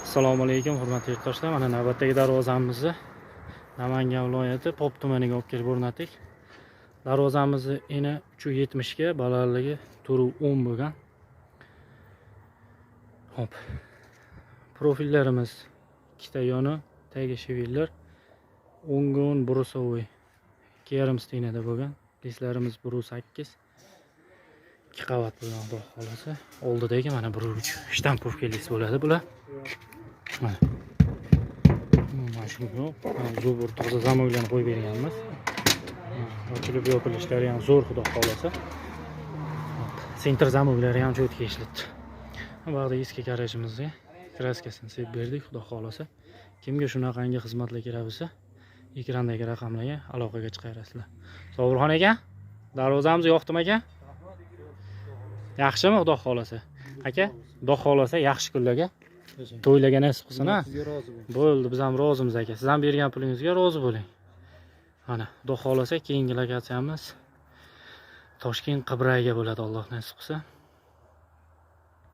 Assalomu alaykum, hurmatli yurtdoshlar. Mana navbatdagi darvozamizni Namangan viloyati Pop tumaniga olib kelib o'rnatdik. Darvozamizni eni 370 ga, balandligi 10 bo'lgan. Hop. Profillarimiz ikkita yoni, tagi shivillar, o'ngun brusovый 2,5 stinada bo'lgan. Listlarimiz 1.8, 2 qavat bo'lgan, xudo xolasa. Oldidagi mana 1.3 shtampovka list bo'ladi bular. Mana shunga zo'r toza zamoklarni qo'yib berganmiz. Ochilib yopilishlari ham zo'r, xudo xolasa. Sentr zamoklari ham cho'tga ishlatdi. Bu yerda eski garajimizga kraskasini sepib berdik, xudo xolasa. Kimga shunaqangi xizmatlar kerak bo'lsa, ekrandagi raqamlarga aloqaga chiqarasizlar. Sobirxon aka, darvozamiz yoqdimi aka? Yaxshimi, xudo xolasa? Aka, xudo xolasa yaxshi kunlarga to'ylagan nasib qilsin, ha? Bo'ldi, biz ham rozimiz aka. Siz ham bergan pulingizga rozi bo'ling. Mana, xudo xolasa keyingi lokatsiyamiz Toshkent Qibrayga bo'ladi, Alloh nasib qilsa.